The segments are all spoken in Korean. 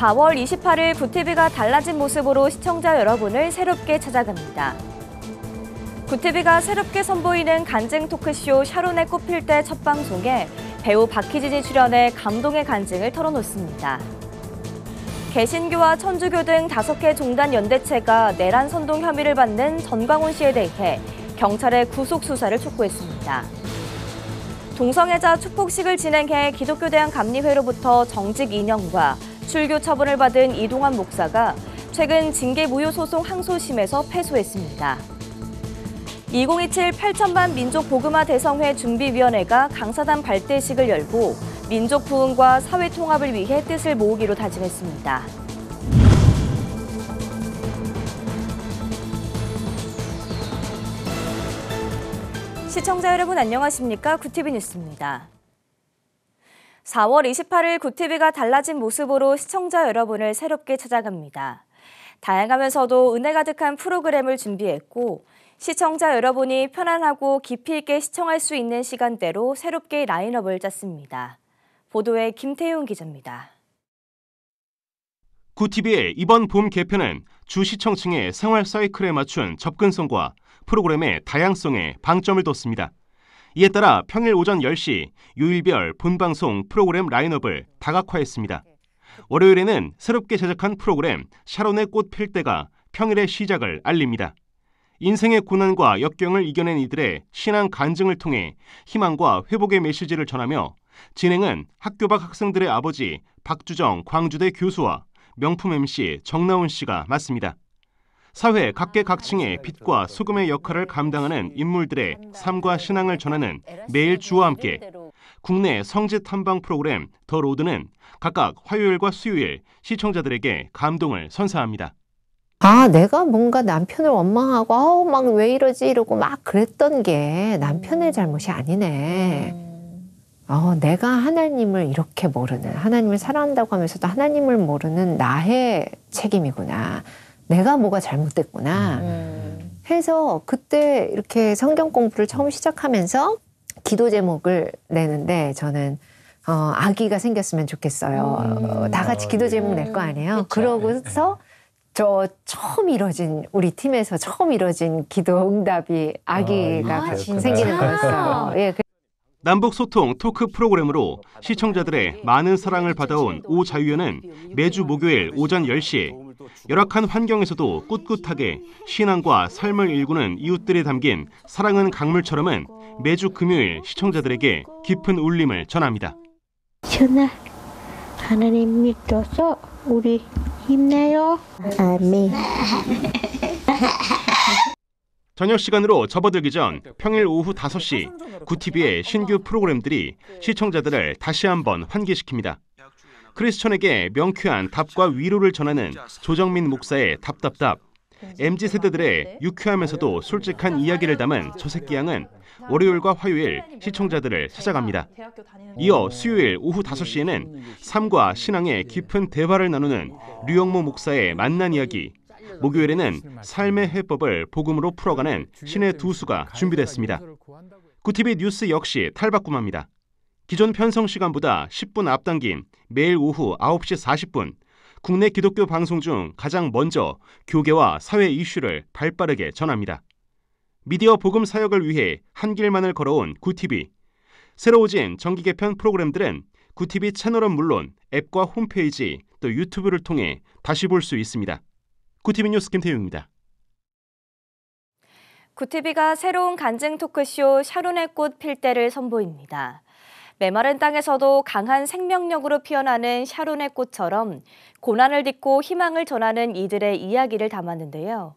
4월 28일 구티비가 달라진 모습으로 시청자 여러분을 새롭게 찾아갑니다. 구티비가 새롭게 선보이는 간증 토크쇼 샤론의 꽃필 때 첫 방송에 배우 박희진이 출연해 감동의 간증을 털어놓습니다. 개신교와 천주교 등 5개 종단 연대체가 내란 선동 혐의를 받는 전광훈 씨에 대해 경찰의 구속 수사를 촉구했습니다. 동성애자 축복식을 진행해 기독교대학 감리회로부터 정직 2년과 출교 처분을 받은 이동환 목사가 최근 징계무효 소송 항소심에서 패소했습니다. 2027 8천만 민족복음화 대성회 준비위원회가 강사단 발대식을 열고 민족 부흥과 사회 통합을 위해 뜻을 모으기로 다짐했습니다. 시청자 여러분 안녕하십니까? 구티비 뉴스입니다. 4월 28일 구티비가 달라진 모습으로 시청자 여러분을 새롭게 찾아갑니다. 다양하면서도 은혜 가득한 프로그램을 준비했고 시청자 여러분이 편안하고 깊이 있게 시청할 수 있는 시간대로 새롭게 라인업을 짰습니다. 보도에 김태용 기자입니다. 구티비의 이번 봄 개편은 주 시청층의 생활 사이클에 맞춘 접근성과 프로그램의 다양성에 방점을 뒀습니다. 이에 따라 평일 오전 10시 요일별 본방송 프로그램 라인업을 다각화했습니다. 월요일에는 새롭게 제작한 프로그램 샤론의 꽃 필 때가 평일의 시작을 알립니다. 인생의 고난과 역경을 이겨낸 이들의 신앙 간증을 통해 희망과 회복의 메시지를 전하며 진행은 학교 밖 학생들의 아버지 박주정 광주대 교수와 명품 MC 정나훈 씨가 맡습니다. 사회 각계각층의 빛과 소금의 역할을 감당하는 인물들의 삶과 신앙을 전하는 매일 주와 함께 국내 성지 탐방 프로그램 더 로드는 각각 화요일과 수요일 시청자들에게 감동을 선사합니다. 내가 뭔가 남편을 원망하고 막 왜 이러지 이러고 막 그랬던 게 남편의 잘못이 아니네. 내가 하나님을 이렇게 모르는, 하나님을 사랑한다고 하면서도 하나님을 모르는 나의 책임이구나. 내가 뭐가 잘못됐구나. 해서 그때 이렇게 성경 공부를 처음 시작하면서 기도 제목을 내는데 저는 아기가 생겼으면 좋겠어요. 다 같이 기도 제목 낼 거 아니에요. 그러고서 우리 팀에서 처음 이뤄진 기도 응답이 아기가 생기는 거였어요. 예. 남북 소통 토크 프로그램으로 시청자들의 많은 사랑을 받아온 오자유연은 매주 목요일 오전 10시에 열악한 환경에서도 꿋꿋하게 신앙과 삶을 일구는 이웃들이 담긴 사랑은 강물처럼은 매주 금요일 시청자들에게 깊은 울림을 전합니다. 현아, 하나님 믿어서 우리 힘내요. 아멘. 저녁 시간으로 접어들기 전 평일 오후 5시 구티비의 신규 프로그램들이 시청자들을 다시 한번 환기시킵니다. 크리스천에게 명쾌한 답과 위로를 전하는 조정민 목사의 답답답, MZ세대들의 유쾌하면서도 솔직한 이야기를 담은 저새끼 양은 월요일과 화요일 시청자들을 찾아갑니다. 이어 수요일 오후 5시에는 삶과 신앙의 깊은 대화를 나누는 류영모 목사의 만난 이야기, 목요일에는 삶의 해법을 복음으로 풀어가는 신의 두 수가 준비됐습니다. 구티비 뉴스 역시 탈바꿈합니다. 기존 편성 시간보다 10분 앞당긴 매일 오후 9시 40분, 국내 기독교 방송 중 가장 먼저 교계와 사회 이슈를 발빠르게 전합니다. 미디어 복음 사역을 위해 한 길만을 걸어온 구티비. 새로워진 정기 개편 프로그램들은 구티비 채널은 물론 앱과 홈페이지 또 유튜브를 통해 다시 볼 수 있습니다. 구티비 뉴스 김태용입니다. 구티비가 새로운 간증 토크쇼 샤론의 꽃 필 때를 선보입니다. 메마른 땅에서도 강한 생명력으로 피어나는 샤론의 꽃처럼 고난을 딛고 희망을 전하는 이들의 이야기를 담았는데요.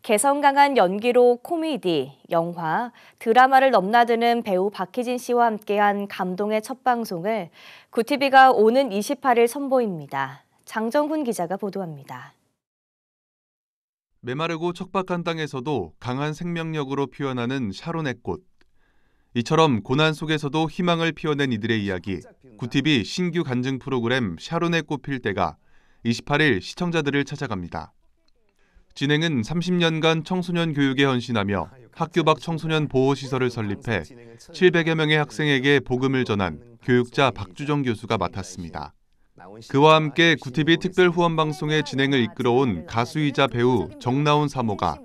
개성 강한 연기로 코미디, 영화, 드라마를 넘나드는 배우 박희진 씨와 함께한 감동의 첫 방송을 구티비가 오는 28일 선보입니다. 장정훈 기자가 보도합니다. 메마르고 척박한 땅에서도 강한 생명력으로 피어나는 샤론의 꽃. 이처럼 고난 속에서도 희망을 피워낸 이들의 이야기, 구티비 신규 간증 프로그램 샤론의 꽃 필 때가 28일 시청자들을 찾아갑니다. 진행은 30년간 청소년 교육에 헌신하며 학교 밖 청소년 보호시설을 설립해 700여 명의 학생에게 복음을 전한 교육자 박주정 교수가 맡았습니다. 그와 함께 구티비 특별 후원 방송의 진행을 이끌어온 가수이자 배우 정나온 사모가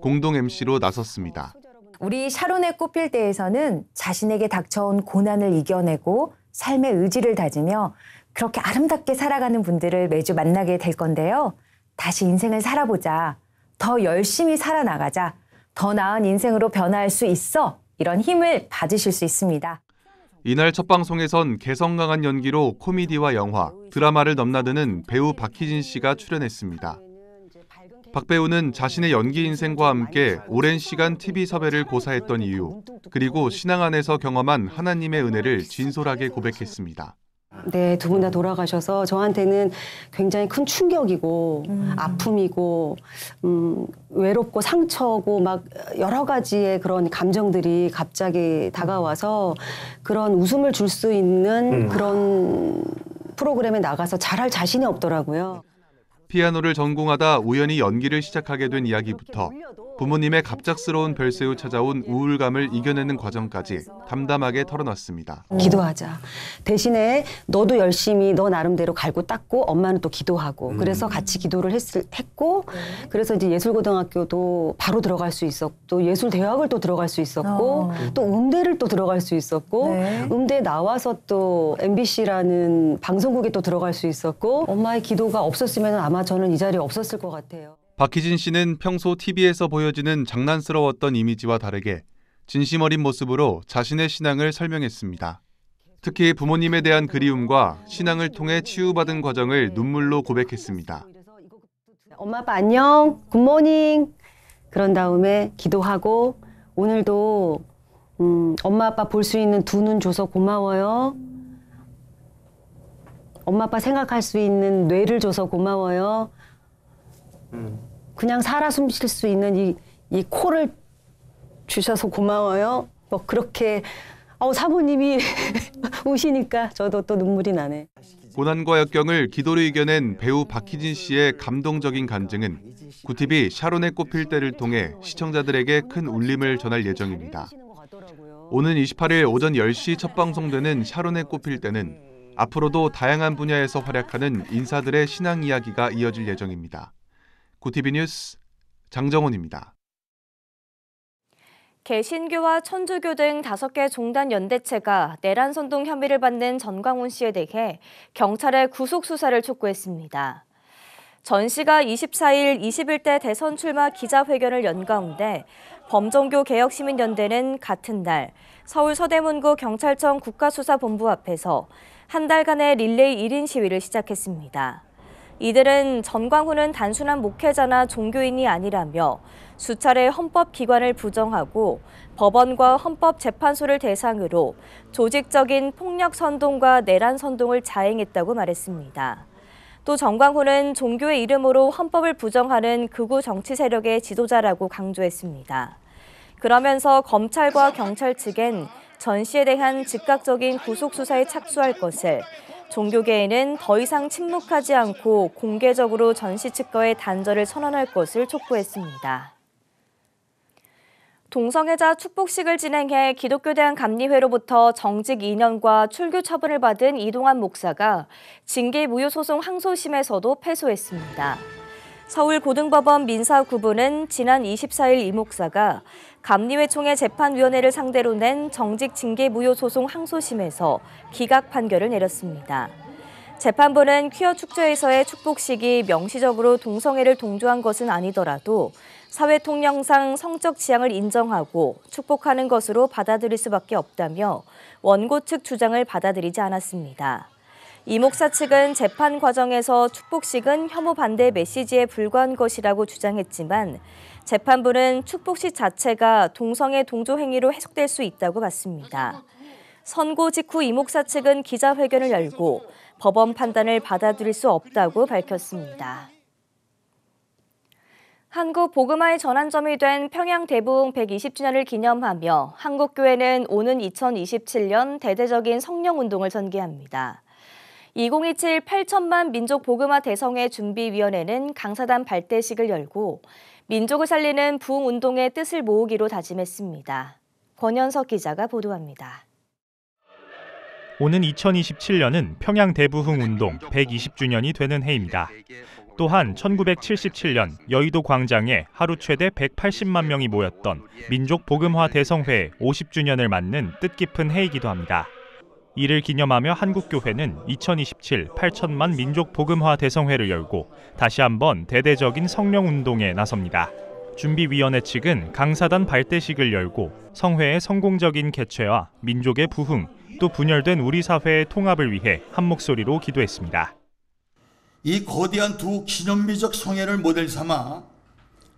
공동 MC로 나섰습니다. 우리 샤론의 꽃필 때에서는 자신에게 닥쳐온 고난을 이겨내고 삶의 의지를 다지며 그렇게 아름답게 살아가는 분들을 매주 만나게 될 건데요. 다시 인생을 살아보자. 더 열심히 살아나가자. 더 나은 인생으로 변화할 수 있어. 이런 힘을 받으실 수 있습니다. 이날 첫 방송에선 개성 강한 연기로 코미디와 영화, 드라마를 넘나드는 배우 박희진 씨가 출연했습니다. 박 배우는 자신의 연기 인생과 함께 오랜 시간 TV 섭외를 고사했던 이유, 그리고 신앙 안에서 경험한 하나님의 은혜를 진솔하게 고백했습니다. 네, 두 분 다 돌아가셔서 저한테는 굉장히 큰 충격이고 아픔이고 외롭고 상처고 막 여러 가지의 그런 감정들이 갑자기 다가와서 그런 웃음을 줄 수 있는 그런 프로그램에 나가서 잘할 자신이 없더라고요. 피아노를 전공하다 우연히 연기를 시작하게 된 이야기부터 부모님의 갑작스러운 별세 후 찾아온 우울감을 이겨내는 과정까지 담담하게 털어놨습니다. 기도하자. 대신에 너도 열심히 너 나름대로 갈고 닦고 엄마는 또 기도하고 그래서 같이 기도를 했고 그래서 이제 예술고등학교도 바로 들어갈 수 있었고 또 예술대학을 또 들어갈 수 있었고 또 음대를 또 들어갈 수 있었고 네. 음대 나와서 또 MBC라는 방송국에 또 들어갈 수 있었고 엄마의 기도가 없었으면 아마 저는 이 자리에 없었을 것 같아요. 박희진 씨는 평소 TV에서 보여지는 장난스러웠던 이미지와 다르게 진심 어린 모습으로 자신의 신앙을 설명했습니다. 특히 부모님에 대한 그리움과 신앙을 통해 치유받은 과정을 눈물로 고백했습니다. 엄마 아빠 안녕, 굿모닝. 그런 다음에 기도하고 오늘도 엄마 아빠 볼 수 있는 두 눈 줘서 고마워요. 엄마 아빠 생각할 수 있는 뇌를 줘서 고마워요. 그냥 살아 숨 쉴 수 있는 이 코를 주셔서 고마워요. 뭐 그렇게 사모님이 우시니까 저도 또 눈물이 나네. 고난과 역경을 기도로 이겨낸 배우 박희진 씨의 감동적인 간증은 구티비 샤론의 꽃필 때를 통해 시청자들에게 큰 울림을 전할 예정입니다. 오는 28일 오전 10시 첫 방송되는 샤론의 꽃필 때는 앞으로도 다양한 분야에서 활약하는 인사들의 신앙 이야기가 이어질 예정입니다. 구티비 뉴스 장정훈입니다. 개신교와 천주교 등 5개 종단 연대체가 내란 선동 혐의를 받는 전광훈 씨에 대해 경찰의 구속 수사를 촉구했습니다. 전 씨가 24일 21대 대선 출마 기자회견을 연 가운데 범종교 개혁시민연대는 같은 날 서울 서대문구 경찰청 국가수사본부 앞에서 한 달간의 릴레이 1인 시위를 시작했습니다. 이들은 전광훈은 단순한 목회자나 종교인이 아니라며 수차례 헌법기관을 부정하고 법원과 헌법재판소를 대상으로 조직적인 폭력 선동과 내란 선동을 자행했다고 말했습니다. 또 전광훈은 종교의 이름으로 헌법을 부정하는 극우 정치 세력의 지도자라고 강조했습니다. 그러면서 검찰과 경찰 측엔 전 씨에 대한 즉각적인 구속 수사에 착수할 것을, 종교계에는 더 이상 침묵하지 않고 공개적으로 전 씨 측과의 단절을 선언할 것을 촉구했습니다. 동성애자 축복식을 진행해 기독교대학 감리회로부터 정직 2년과 출교 처분을 받은 이동환 목사가 징계무효소송 항소심에서도 패소했습니다. 서울고등법원 민사구부는 지난 24일 이 목사가 감리회 총회 재판위원회를 상대로 낸 정직 징계무효소송 항소심에서 기각 판결을 내렸습니다. 재판부는 퀴어 축제에서의 축복식이 명시적으로 동성애를 동조한 것은 아니더라도 사회 통념상 성적 지향을 인정하고 축복하는 것으로 받아들일 수밖에 없다며 원고 측 주장을 받아들이지 않았습니다. 이 목사 측은 재판 과정에서 축복식은 혐오 반대 메시지에 불과한 것이라고 주장했지만 재판부는 축복식 자체가 동성애 동조 행위로 해석될 수 있다고 봤습니다. 선고 직후 이 목사 측은 기자회견을 열고 법원 판단을 받아들일 수 없다고 밝혔습니다. 한국 복음화의 전환점이 된 평양 대부흥 120주년을 기념하며 한국교회는 오는 2027년 대대적인 성령운동을 전개합니다. 2027 8천만 민족 복음화 대성회 준비위원회는 강사단 발대식을 열고 민족을 살리는 부흥운동의 뜻을 모으기로 다짐했습니다. 권현석 기자가 보도합니다. 오는 2027년은 평양 대부흥 운동 120주년이 되는 해입니다. 또한 1977년 여의도 광장에 하루 최대 180만 명이 모였던 민족 복음화 대성회 50주년을 맞는 뜻깊은 해이기도 합니다. 이를 기념하며 한국교회는 2027 8천만 민족 복음화 대성회를 열고 다시 한번 대대적인 성령운동에 나섭니다. 준비위원회 측은 강사단 발대식을 열고 성회의 성공적인 개최와 민족의 부흥, 또 분열된 우리 사회의 통합을 위해 한 목소리로 기도했습니다. 이 거대한 두 기념비적 성회를 모델 삼아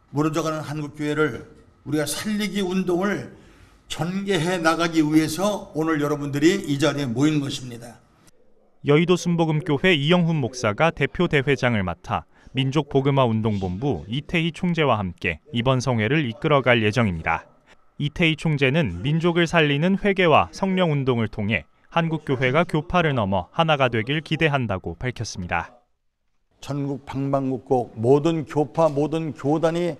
무너져가는 한국교회를 우리가 살리기 운동을 전개해 나가기 위해서 오늘 여러분들이 이 자리에 모인 것입니다. 여의도 순복음교회 이영훈 목사가 대표 대회장을 맡아 민족복음화운동본부 이태희 총재와 함께 이번 성회를 이끌어갈 예정입니다. 이태희 총재는 민족을 살리는 회개와 성령운동을 통해 한국교회가 교파를 넘어 하나가 되길 기대한다고 밝혔습니다. 전국 방방곡곡 모든 교파 모든 교단이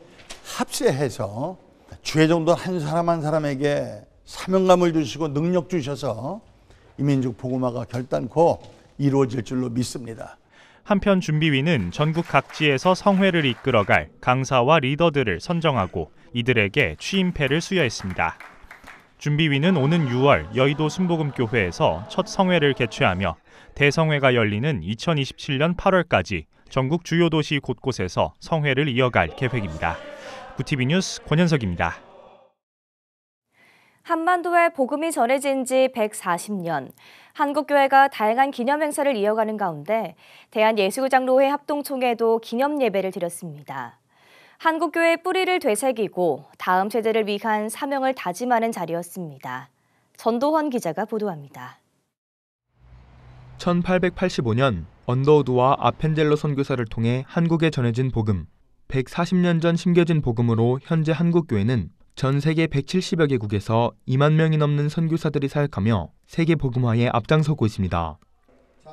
합세해서 주의 정도 한 사람 한 사람에게 사명감을 주시고 능력 주셔서 이 민족 복음화가 결단코 이루어질 줄로 믿습니다. 한편 준비위는 전국 각지에서 성회를 이끌어갈 강사와 리더들을 선정하고 이들에게 취임패를 수여했습니다. 준비위는 오는 6월 여의도 순복음교회에서 첫 성회를 개최하며 대성회가 열리는 2027년 8월까지 전국 주요 도시 곳곳에서 성회를 이어갈 계획입니다. 구티비 뉴스 권현석입니다. 한반도에 복음이 전해진 지 140년, 한국교회가 다양한 기념행사를 이어가는 가운데 대한예수장로회 합동총회도 기념예배를 드렸습니다. 한국교회의 뿌리를 되새기고 다음 세대를 위한 사명을 다짐하는 자리였습니다. 전도헌 기자가 보도합니다. 1885년 언더우드와 아펜젤러 선교사를 통해 한국에 전해진 복음, 140년 전 심겨진 복음으로 현재 한국교회는 전 세계 170여 개국에서 2만 명이 넘는 선교사들이 사역하며 세계 복음화에 앞장서고 있습니다.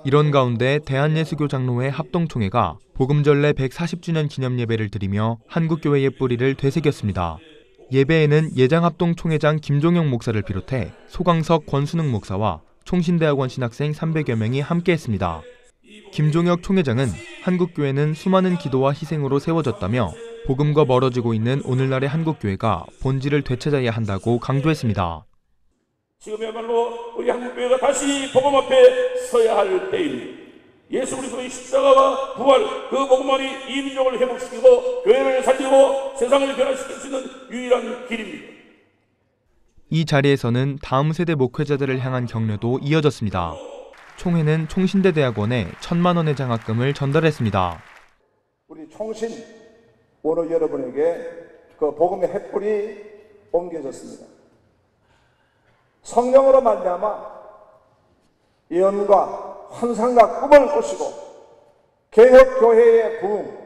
이런 가운데 대한예수교장로회 합동총회가 복음전례 140주년 기념예배를 드리며 한국교회의 뿌리를 되새겼습니다. 예배에는 예장합동총회장 김종영 목사를 비롯해 소강석 권순흥 목사와 총신대학원 신학생 300여 명이 함께했습니다. 김종혁 총회장은 한국교회는 수많은 기도와 희생으로 세워졌다며 복음과 멀어지고 있는 오늘날의 한국교회가 본질을 되찾아야 한다고 강조했습니다. 지금이야말로 우리 한국교회가 다시 복음 앞에 서야 할 때입니다. 예수 그리스도의 십자가와 부활, 그 복음만이 이 민족을 회복시키고 교회를 살리고 세상을 변화시킬 수 있는 유일한 길입니다. 이 자리에서는 다음 세대 목회자들을 향한 격려도 이어졌습니다. 총회는 총신대대학원에 1,000만 원의 장학금을 전달했습니다. 우리 총신 오늘 여러분에게 그 복음의 횃불이 옮겨졌습니다. 성령으로 말미암아 예언과 환상과 꿈을 꾸시고 개혁교회의 부흥,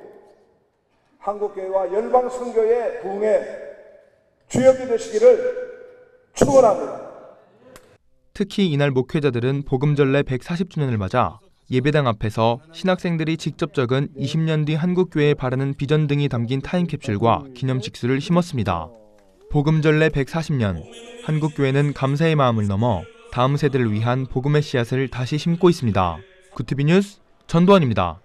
한국교회와 열방선교의 부흥의 주역이 되시기를 축원합니다. 특히 이날 목회자들은 복음전례 140주년을 맞아 예배당 앞에서 신학생들이 직접 적은 20년 뒤 한국교회에 바라는 비전 등이 담긴 타임캡슐과 기념식수를 심었습니다. 복음전례 140년, 한국교회는 감사의 마음을 넘어 다음 세대를 위한 복음의 씨앗을 다시 심고 있습니다. 구티비 뉴스 전도환입니다.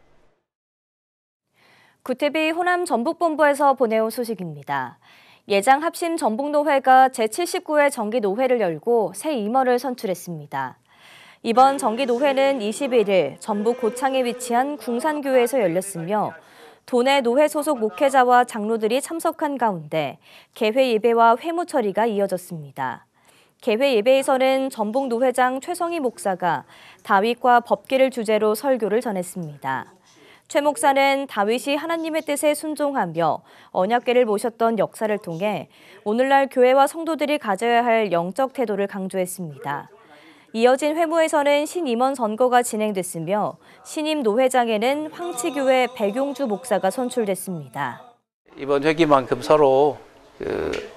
구티비 호남 전북본부에서 보내온 소식입니다. 예장 합심 전북노회가 제79회 정기노회를 열고 새 임원을 선출했습니다. 이번 정기노회는 21일 전북 고창에 위치한 궁산교회에서 열렸으며 도내 노회 소속 목회자와 장로들이 참석한 가운데 개회 예배와 회무 처리가 이어졌습니다. 개회 예배에서는 전북 노회장 최성희 목사가 다윗과 법계를 주제로 설교를 전했습니다. 최 목사는 다윗이 하나님의 뜻에 순종하며 언약궤를 모셨던 역사를 통해 오늘날 교회와 성도들이 가져야 할 영적 태도를 강조했습니다. 이어진 회무에서는 신임원 선거가 진행됐으며 신임 노회장에는 황치교회 백용주 목사가 선출됐습니다. 이번 회기만큼 서로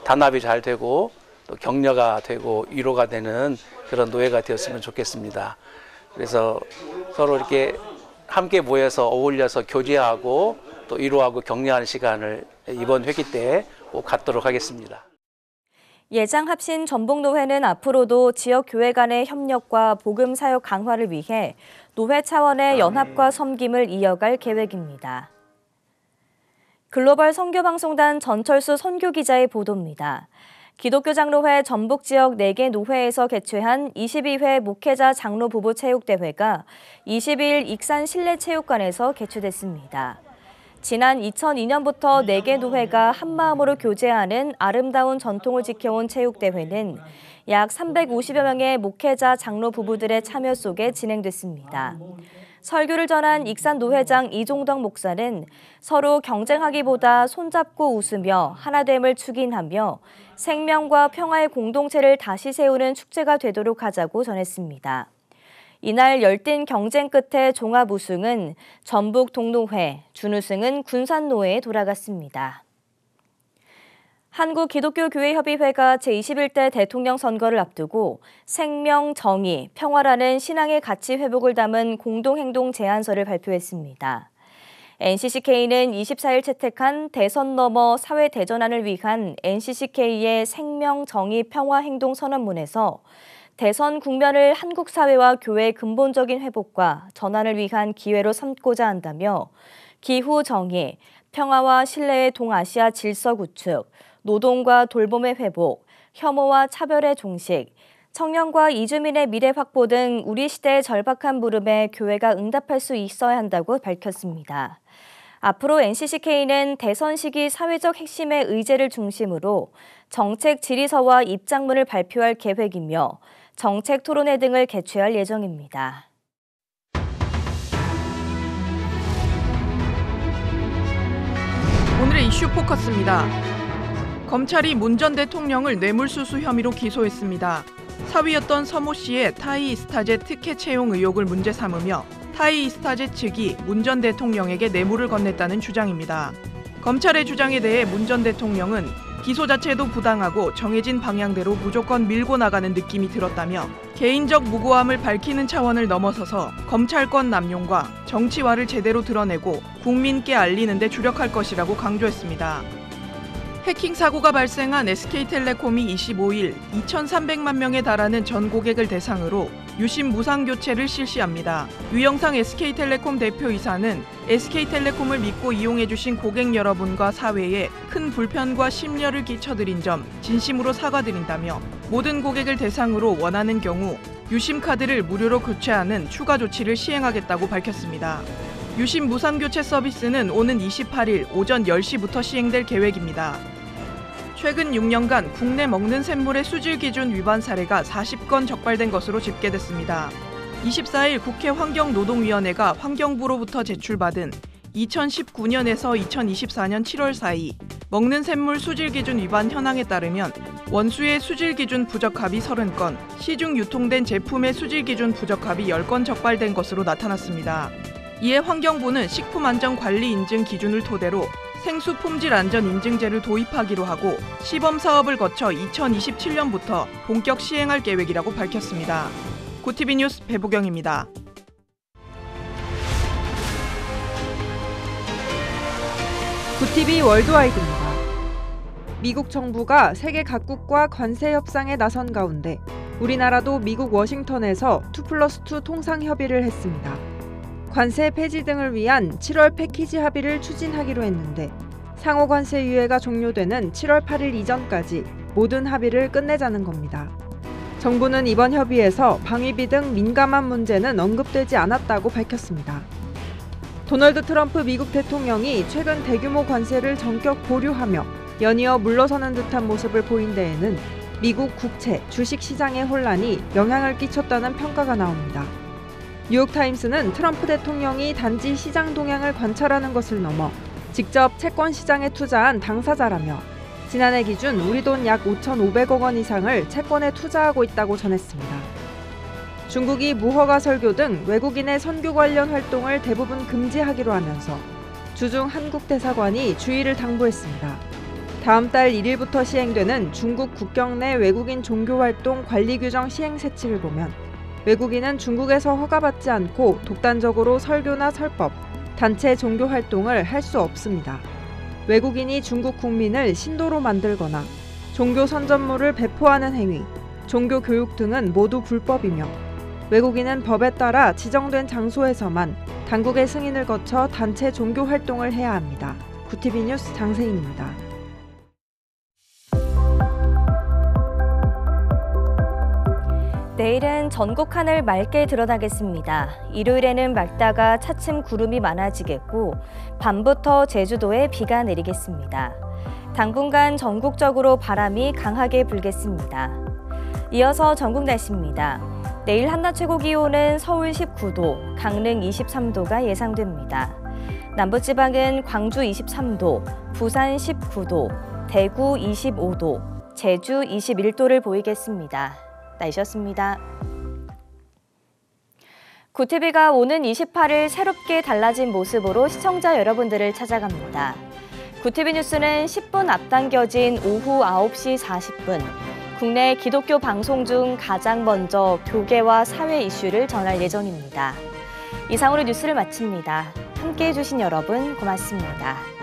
단합이 잘 되고 또 격려가 되고 위로가 되는 그런 노회가 되었으면 좋겠습니다. 그래서 서로 이렇게 함께 모여서 어울려서 교제하고 또 위로하고 격려하는 시간을 이번 회기 때 꼭 갖도록 하겠습니다. 예장합신 전북노회는 앞으로도 지역 교회 간의 협력과 복음 사역 강화를 위해 노회 차원의 연합과 섬김을 이어갈 계획입니다. 글로벌 선교방송단 전철수 선교기자의 보도입니다. 기독교장로회 전북 지역 4개 노회에서 개최한 22회 목회자 장로 부부 체육대회가 22일 익산 실내체육관에서 개최됐습니다. 지난 2002년부터 4개 노회가 한마음으로 교제하는 아름다운 전통을 지켜온 체육대회는 약 350여 명의 목회자 장로 부부들의 참여 속에 진행됐습니다. 설교를 전한 익산 노회장 이종덕 목사는 서로 경쟁하기보다 손잡고 웃으며 하나됨을 축인하며 생명과 평화의 공동체를 다시 세우는 축제가 되도록 하자고 전했습니다. 이날 열띤 경쟁 끝에 종합 우승은 전북 동노회, 준우승은 군산노회에 돌아갔습니다. 한국기독교교회협의회가 제21대 대통령 선거를 앞두고 생명, 정의, 평화라는 신앙의 가치 회복을 담은 공동행동 제안서를 발표했습니다. NCCK는 24일 채택한 대선 넘어 사회 대전환을 위한 NCCK의 생명, 정의, 평화 행동 선언문에서 대선 국면을 한국 사회와 교회의 근본적인 회복과 전환을 위한 기회로 삼고자 한다며 기후 정의, 평화와 신뢰의 동아시아 질서 구축, 노동과 돌봄의 회복, 혐오와 차별의 종식, 청년과 이주민의 미래 확보 등 우리 시대의 절박한 물음에 교회가 응답할 수 있어야 한다고 밝혔습니다. 앞으로 NCCK는 대선 시기 사회적 핵심의 의제를 중심으로 정책 질의서와 입장문을 발표할 계획이며 정책 토론회 등을 개최할 예정입니다. 오늘의 이슈 포커스입니다. 검찰이 문 전 대통령을 뇌물수수 혐의로 기소했습니다. 사위였던 서모 씨의 타이이스타제 특혜 채용 의혹을 문제 삼으며 타이이스타제 측이 문 전 대통령에게 뇌물을 건넸다는 주장입니다. 검찰의 주장에 대해 문 전 대통령은 기소 자체도 부당하고 정해진 방향대로 무조건 밀고 나가는 느낌이 들었다며 개인적 무고함을 밝히는 차원을 넘어서서 검찰권 남용과 정치화를 제대로 드러내고 국민께 알리는 데 주력할 것이라고 강조했습니다. 해킹 사고가 발생한 SK텔레콤이 25일 2,300만 명에 달하는 전 고객을 대상으로 유심 무상 교체를 실시합니다. 유영상 SK텔레콤 대표이사는 SK텔레콤을 믿고 이용해주신 고객 여러분과 사회에 큰 불편과 심려를 끼쳐드린 점 진심으로 사과드린다며 모든 고객을 대상으로 원하는 경우 유심 카드를 무료로 교체하는 추가 조치를 시행하겠다고 밝혔습니다. 유심 무상 교체 서비스는 오는 28일 오전 10시부터 시행될 계획입니다. 최근 6년간 국내 먹는 샘물의 수질 기준 위반 사례가 40건 적발된 것으로 집계됐습니다. 24일 국회 환경노동위원회가 환경부로부터 제출받은 2019년에서 2024년 7월 사이 먹는 샘물 수질 기준 위반 현황에 따르면 원수의 수질 기준 부적합이 30건, 시중 유통된 제품의 수질 기준 부적합이 10건 적발된 것으로 나타났습니다. 이에 환경부는 식품안전관리 인증 기준을 토대로 생수 품질 안전 인증제를 도입하기로 하고 시범 사업을 거쳐 2027년부터 본격 시행할 계획이라고 밝혔습니다. 고티비 뉴스 배보경입니다. 고티비 월드와이드입니다. 미국 정부가 세계 각국과 관세 협상에 나선 가운데 우리나라도 미국 워싱턴에서 2+2 통상 협의를 했습니다. 관세 폐지 등을 위한 7월 패키지 합의를 추진하기로 했는데 상호 관세 유예가 종료되는 7월 8일 이전까지 모든 합의를 끝내자는 겁니다. 정부는 이번 협의에서 방위비 등 민감한 문제는 언급되지 않았다고 밝혔습니다. 도널드 트럼프 미국 대통령이 최근 대규모 관세를 전격 보류하며 연이어 물러서는 듯한 모습을 보인 데에는 미국 국채, 주식 시장의 혼란이 영향을 끼쳤다는 평가가 나옵니다. 뉴욕타임스는 트럼프 대통령이 단지 시장 동향을 관찰하는 것을 넘어 직접 채권 시장에 투자한 당사자라며 지난해 기준 우리 돈 약 5,500억 원 이상을 채권에 투자하고 있다고 전했습니다. 중국이 무허가 설교 등 외국인의 선교 관련 활동을 대부분 금지하기로 하면서 주중 한국 대사관이 주의를 당부했습니다. 다음 달 1일부터 시행되는 중국 국경 내 외국인 종교활동 관리 규정 시행 세칙을 보면 외국인은 중국에서 허가받지 않고 독단적으로 설교나 설법, 단체 종교 활동을 할 수 없습니다. 외국인이 중국 국민을 신도로 만들거나 종교 선전물을 배포하는 행위, 종교 교육 등은 모두 불법이며 외국인은 법에 따라 지정된 장소에서만 당국의 승인을 거쳐 단체 종교 활동을 해야 합니다. 구티비 뉴스 장세인입니다. 내일은 전국 하늘 맑게 드러나겠습니다. 일요일에는 맑다가 차츰 구름이 많아지겠고 밤부터 제주도에 비가 내리겠습니다. 당분간 전국적으로 바람이 강하게 불겠습니다. 이어서 전국 날씨입니다. 내일 한낮 최고 기온은 서울 19도, 강릉 23도가 예상됩니다. 남부지방은 광주 23도, 부산 19도, 대구 25도, 제주 21도를 보이겠습니다. 날씨였습니다. 구티비가 오는 28일 새롭게 달라진 모습으로 시청자 여러분들을 찾아갑니다. 구티비 뉴스는 10분 앞당겨진 오후 9시 40분, 국내 기독교 방송 중 가장 먼저 교계와 사회 이슈를 전할 예정입니다. 이상으로 뉴스를 마칩니다. 함께해 주신 여러분 고맙습니다.